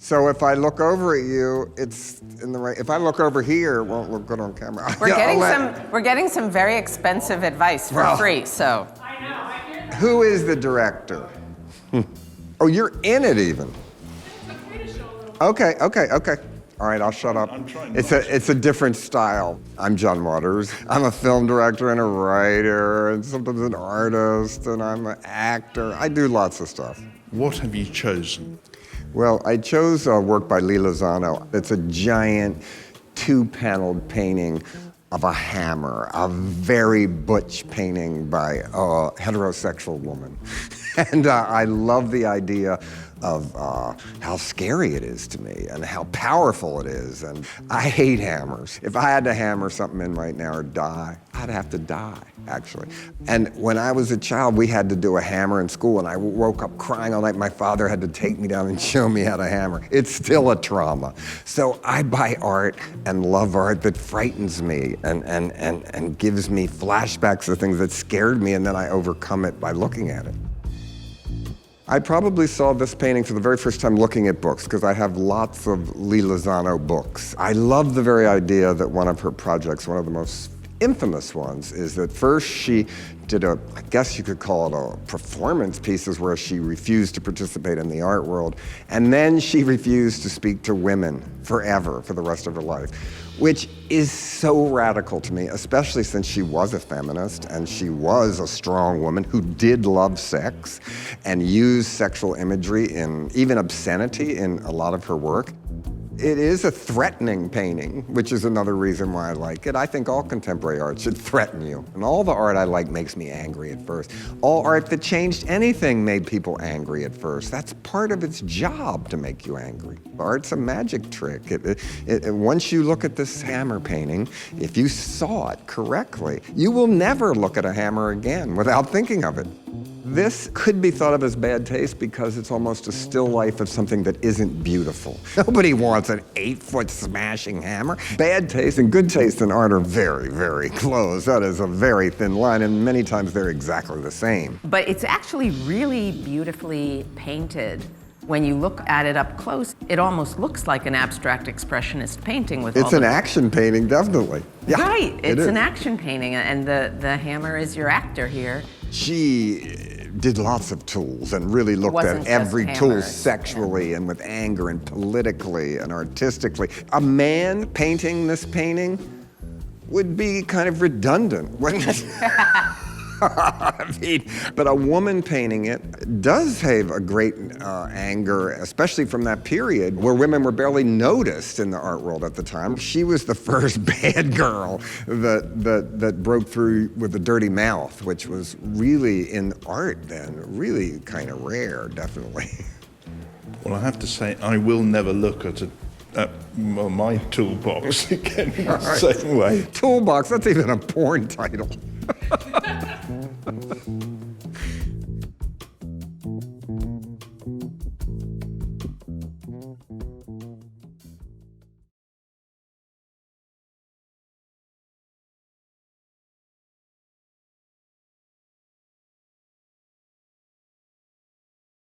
So if I look over at you, it's in the right. If I look over here, it won't look good on camera. We're getting some very expensive advice for free. So. Who is the director? Oh, you're in it even. Okay. All right, I'll shut up. It's a different style. I'm John Waters. I'm a film director and a writer and sometimes an artist, and I'm an actor. I do lots of stuff. What have you chosen? Well, I chose work by Lozano. It's a giant two-paneled painting of a hammer, a very butch painting by a heterosexual woman. And I love the idea of how scary it is to me and how powerful it is. And I hate hammers. If I had to hammer something in right now or die, I'd have to die, actually. And when I was a child, we had to do a hammer in school, and I woke up crying all night. My father had to take me down and show me how to hammer. It's still a trauma. So I buy art and love art that frightens me and gives me flashbacks of things that scared me, and then I overcome it by looking at it. I probably saw this painting for the very first time looking at books, because I have lots of Lozano books. I love the very idea that one of her projects, one of the most infamous ones, is that first she did I guess you could call it a performance pieces where she refused to participate in the art world, and then she refused to speak to women forever, for the rest of her life, which is so radical to me, especially since she was a feminist and she was a strong woman who did love sex and used sexual imagery and even obscenity in a lot of her work. It is a threatening painting, which is another reason why I like it. I think all contemporary art should threaten you. And all the art I like makes me angry at first. All art that changed anything made people angry at first. That's part of its job, to make you angry. Art's a magic trick. Once you look at this hammer painting, if you saw it correctly, you will never look at a hammer again without thinking of it. This could be thought of as bad taste because it's almost a still life of something that isn't beautiful. Nobody wants an 8-foot smashing hammer. Bad taste and good taste in art are very, very close. That is a very thin line, and many times they're exactly the same. But it's actually really beautifully painted. When you look at it up close, it almost looks like an abstract expressionist painting with all the... It's an action painting, definitely. Yeah, right, it's an action painting, and the hammer is your actor here. She did lots of tools and really looked at every tool sexually and with anger and politically and artistically. A man painting this painting would be kind of redundant, wouldn't it? I mean, but a woman painting it does have a great anger, especially from that period where women were barely noticed in the art world at the time. She was the first bad girl that broke through with a dirty mouth, which was really in art then, really kind of rare, definitely. Well, I have to say, I will never look at my toolbox again in the same way. Toolbox, that's even a porn title.